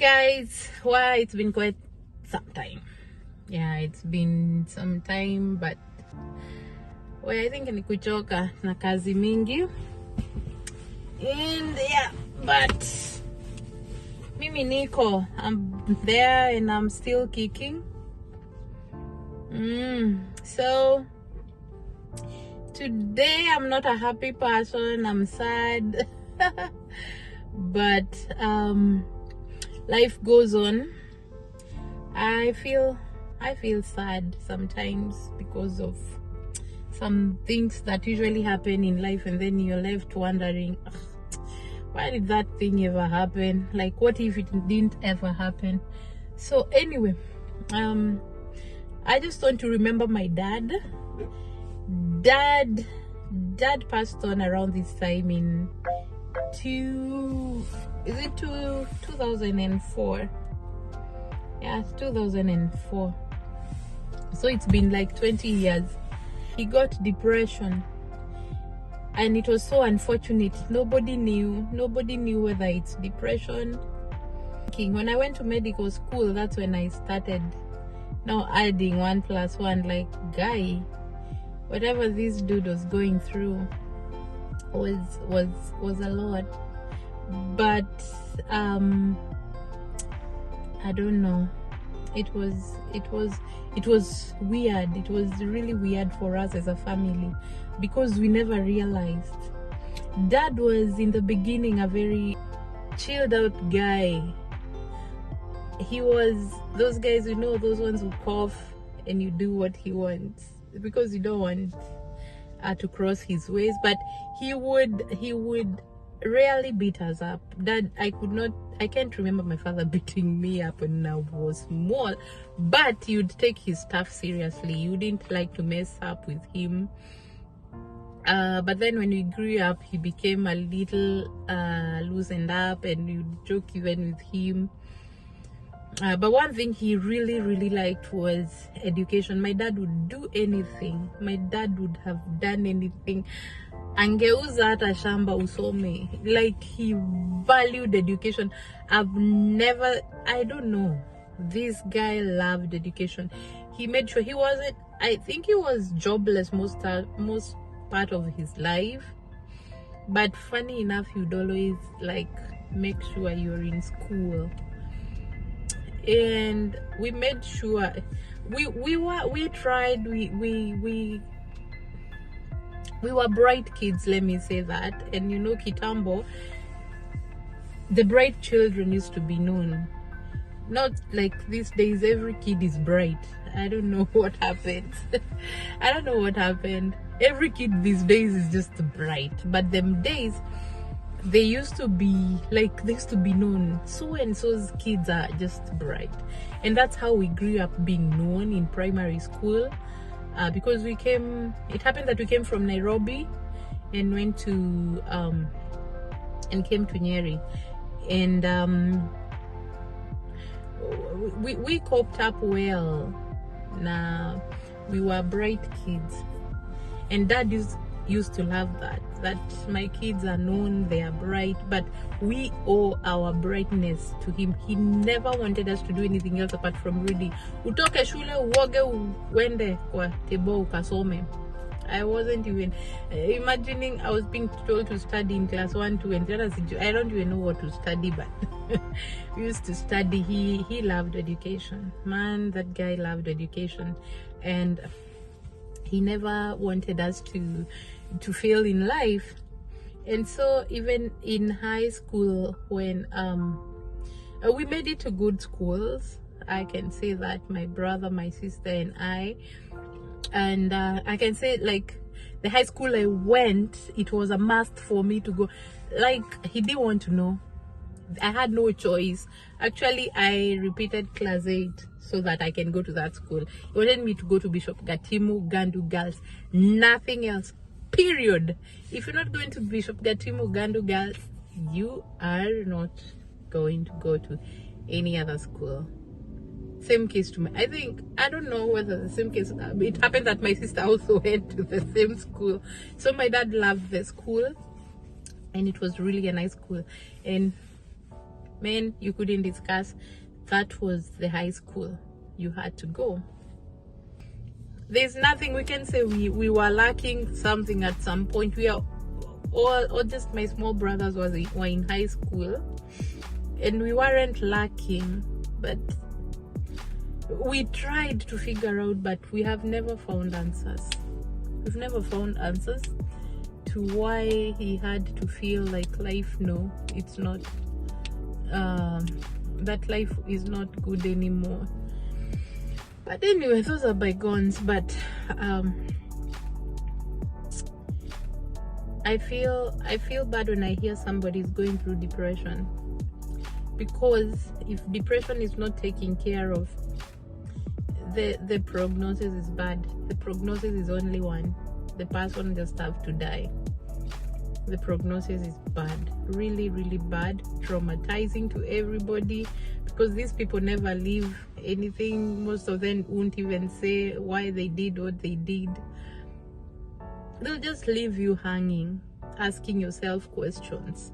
guys, well, it's been quite some time. Yeah, it's been some time, but well, I think ni kuchoka na kazi mingi. And yeah, but mimi niko, I'm there and I'm still kicking. So today I'm not a happy person, I'm sad. But life goes on. I feel sad sometimes because of some things that usually happen in life, and then you're left wondering, why did that thing ever happen? Like, what if it didn't ever happen? So anyway, I just want to remember my dad. Dad passed on around this time in 2004? Yeah, 2004. So it's been like 20 years. He got depression, and it was so unfortunate. Nobody knew whether it's depression. When I went to medical school, that's when I started now adding 1 + 1. Like, guy, whatever this dude was going through was a lot. But I don't know, it was weird. It was really weird for us as a family because we never realized. Dad was in the beginning a very chilled out guy. He was those guys, you know, those ones who cough and you do what he wants because you don't want to cross his ways. But he would rarely beat us up. Dad, I can't remember my father beating me up when I was small, but he would take his stuff seriously. You didn't like to mess up with him. But then when we grew up, he became a little loosened up, and you joke even with him. But one thing he really liked was education. My dad would do anything. My dad would have done anything. Angeuza hata shamba usome. Like, he valued education. I don't know, this guy loved education. He made sure he wasn't, I think he was jobless most part of his life, but funny enough, he'd always like make sure you're in school. And we made sure we were bright kids, let me say that. And you know, kitambo, the bright children used to be known. Not like these days, every kid is bright. I don't know what happened. I don't know what happened. Every kid these days is just bright. But them days, they used to be known. So and so's kids are just bright. And that's how we grew up being known in primary school. Because it happened that we came from Nairobi and went to and came to Nyeri, and we coped up well. Now, we were bright kids, and Dad used to love that my kids are known, they are bright, but we owe our brightness to him. He never wanted us to do anything else apart from reading. Utoke shule uoge uende kwa tebo ukasome. I wasn't even imagining. I was being told to study in class 1, 2, and 3. I don't even know what to study, but we used to study. He loved education. Man, that guy loved education, and he never wanted us to fail in life. And so even in high school, when we made it to good schools, I can say that, my brother, my sister, and I. And I can say, like, the high school I went, it was a must for me to go. Like, he didn't want to know. I had no choice. Actually, I repeated class 8 so that I can go to that school. He wanted me to go to Bishop Gatimu Gandu Girls. Nothing else. Period. If you're not going to Bishop Gatimu Gandu Girls, you are not going to go to any other school. Same case to me. I don't know whether the same case. It happened that my sister also went to the same school. So my dad loved the school, and it was really a nice school. And Men you couldn't discuss. That was the high school you had to go. There's nothing we can say we were lacking something at some point. We are or just my small brothers were in high school and we weren't lacking, but we tried to figure out, but we have never found answers. We've never found answers to why he had to feel like life, no, it's not, that life is not good anymore. But anyway, those are bygones. But I feel bad when I hear somebody's going through depression, because if depression is not taken care of, the prognosis is bad. The prognosis is only one: the person just have to die. The prognosis is bad, really, really bad, traumatizing to everybody, because these people never leave anything. Most of them won't even say why they did what they did. They'll just leave you hanging, asking yourself questions.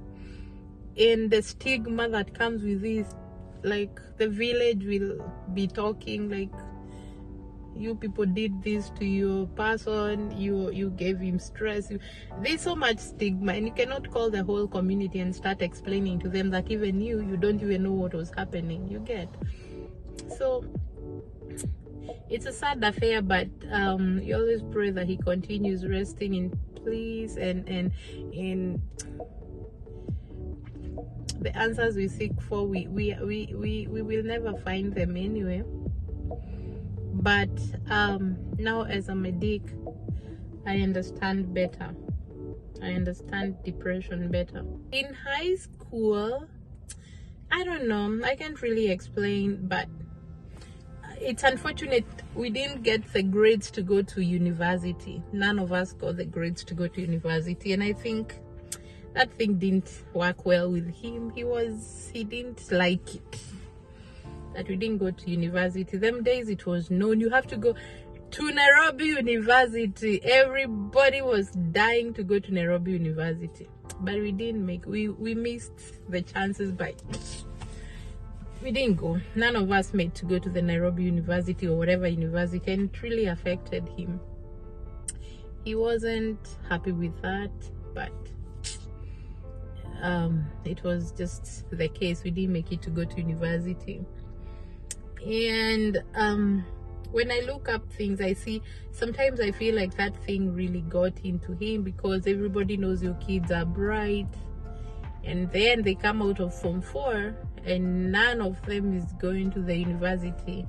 And the stigma that comes with this, like the village will be talking like, you people did this to your person, you gave him stress. There's so much stigma, and you cannot call the whole community and start explaining to them that even you don't even know what was happening. You get? So it's a sad affair, but you always pray that he continues resting in peace, and the answers we seek for, we will never find them anyway. But now as a medic, I understand better. I understand depression better. In high school, I don't know, I can't really explain, but it's unfortunate we didn't get the grades to go to university. None of us got the grades to go to university, and I think that thing didn't work well with him. He didn't like it that we didn't go to university. Them days it was known you have to go to Nairobi University. Everybody was dying to go to Nairobi University, but we didn't we missed the chances by we didn't go. None of us made to go to the Nairobi University or whatever university, and it really affected him. He wasn't happy with that, but it was just the case. We didn't make it to go to university. And when I look up things, I see sometimes I feel like that thing really got into him, because everybody knows your kids are bright, and then they come out of Form 4 and none of them is going to the university.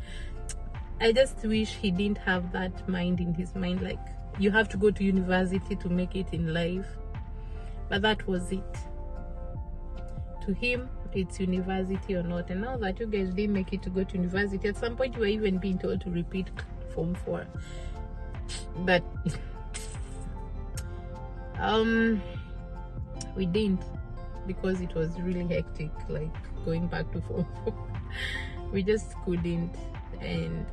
I just wish he didn't have that mind in his mind, like you have to go to university to make it in life. But that was it. To him, it's university or not. And now that you guys didn't make it to go to university, at some point you were even being told to repeat Form 4. But we didn't, because it was really hectic, like going back to Form 4. We just couldn't, and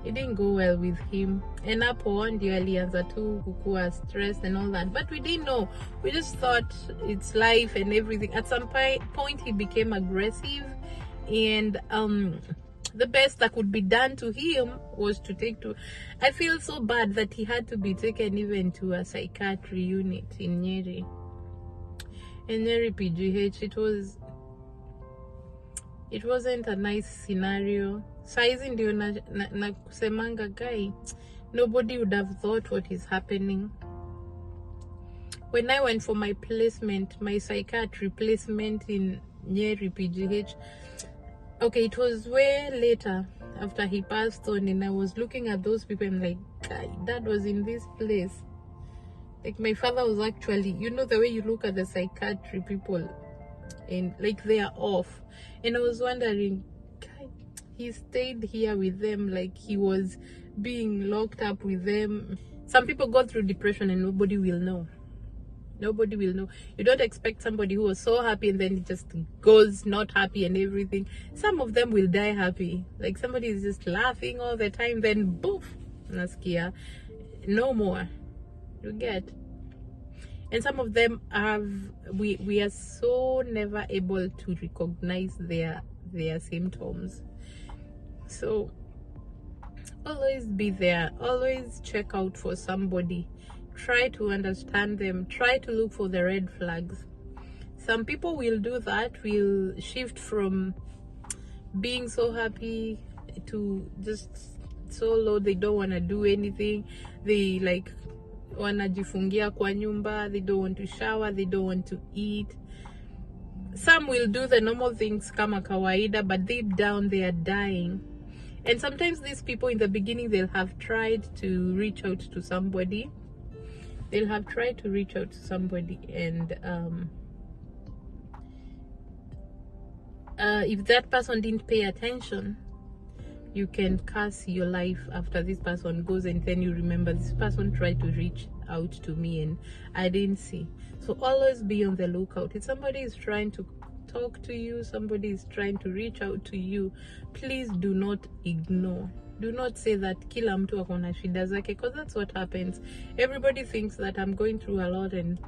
it didn't go well with him. And hapo ndio alianza tu kukua stressed and all that, but we didn't know. We just thought it's life and everything. At some point he became aggressive, and the best that could be done to him was to I feel so bad that he had to be taken even to a psychiatry unit in Nyeri. In Nyeri PGH, it wasn't a nice scenario. Saizi ndio na kusemanga guy, nobody would have thought what is happening. When I went for my placement, my psychiatry placement in Nyeri PGH, okay, it was way later after he passed on, and I was looking at those people and like, guy, Dad was in this place. Like my father was actually, you know, the way you look at the psychiatry people and like they are off. And I was wondering, guy, he stayed here with them, like he was being locked up with them. Some people go through depression and nobody will know. Nobody will know. You don't expect somebody who was so happy and then just goes not happy and everything. Some of them will die happy. Like somebody is just laughing all the time, then boof, naskia, no more. You get? and some of them have, we are so never able to recognize their symptoms. So always be there, always check out for somebody, try to understand them, try to look for the red flags. Some people will do that, will shift from being so happy to just so low, they don't want to do anything, they like wanajifungia kwa nyumba, they don't want to shower, they don't want to eat. Some will do the normal things kama kawaida, but deep down they are dying. And sometimes these people in the beginning, they'll have tried to reach out to somebody, and if that person didn't pay attention, you can curse your life after this person goes, and then you remember this person tried to reach out to me and I didn't see. So always be on the lookout. If somebody is trying to talk to you, somebody is trying to reach out to you, please do not ignore. Do not say that kila mtu akona shida zake, because that's what happens. Everybody thinks that I'm going through a lot and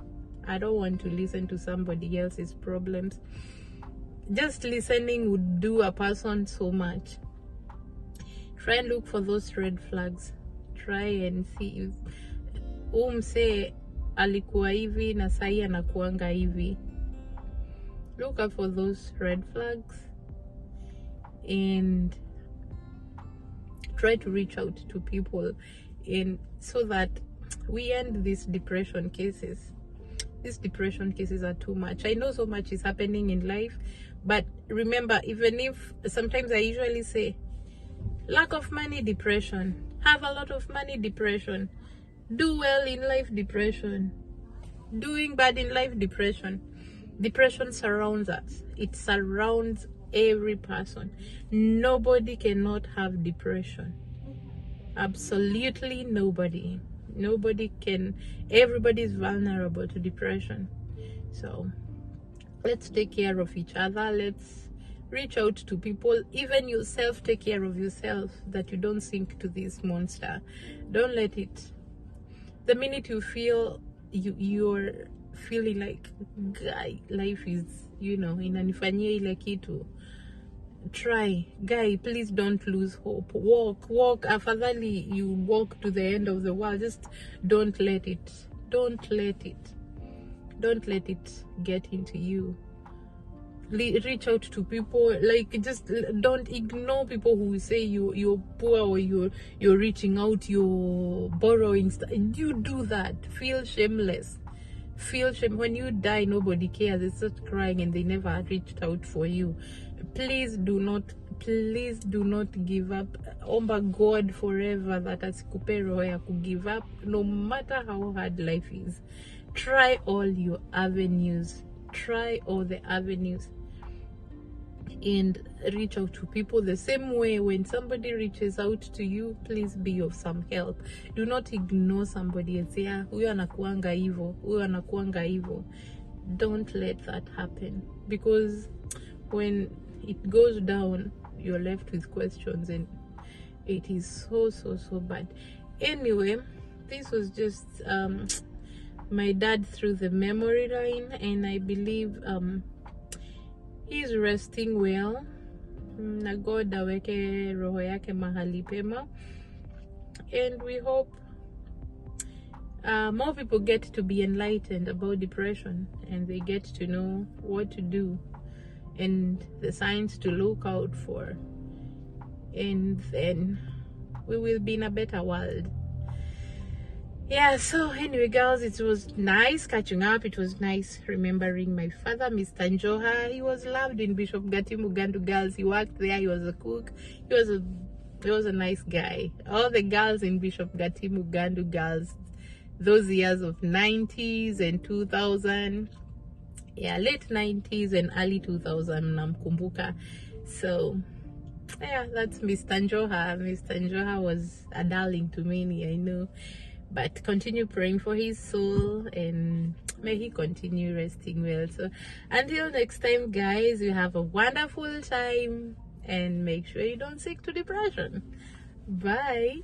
I don't want to listen to somebody else's problems. Just listening would do a person so much. Try and look for those red flags. Try and see if mse alikuwa hivi na sai anakuanga hivi. Look out for those red flags and try to reach out to people, in so that we end these depression cases. These depression cases are too much. I know so much is happening in life, but remember, even if sometimes I usually say lack of money, depression, have a lot of money, depression, do well in life, depression, doing bad in life, depression. Depression surrounds us. It surrounds every person. Nobody cannot have depression. Absolutely nobody. Nobody can. Everybody is vulnerable to depression. So let's take care of each other. Let's reach out to people. Even yourself, take care of yourself, that you don't sink to this monster. Don't let it. The minute you feel you're feeling like, guy, life is, inanifanyia ile kitu, try, guy, please don't lose hope. Walk afadhali you walk to the end of the world. Just don't let it get into you. Reach out to people. Like, just don't ignore people who say you're poor, or you're reaching out, you're borrowing stuff. You do that, feel shameless. Feel shame. When you die, nobody cares. They start crying and they never reached out for you. Please do not give up. Omba God forever that asikupe roho ya kugive up, no matter how hard life is. Try all your avenues. Try all the avenues and reach out to people the same way. When somebody reaches out to you, please be of some help. Do not ignore somebody and say, huyo anakuanga hivyo, huyo anakuanga hivyo. Don't let that happen, because when it goes down, you're left with questions, and it is so bad. Anyway, this was just my dad through the memory line, and I believe he's resting well. Na God aweke roho yake mahali pema, and we hope more people get to be enlightened about depression, and they get to know what to do and the signs to look out for, and then we will be in a better world. Yeah, so anyway, girls, it was nice catching up. It was nice remembering my father, Mr. Njoha. He was loved in Bishop Gatimu Gandu Girls. He worked there. He was a cook. He was a nice guy. All the girls in Bishop Gatimu Gandu Girls, those years of 90s and 2000, yeah, late 90s and early 2000, namkumbuka. So yeah, that's Mr. Njoha. Mr. Njoha was a darling to many, I know. But continue praying for his soul, and may he continue resting well. So until next time, guys, you have a wonderful time, and make sure you don't sink to depression. Bye.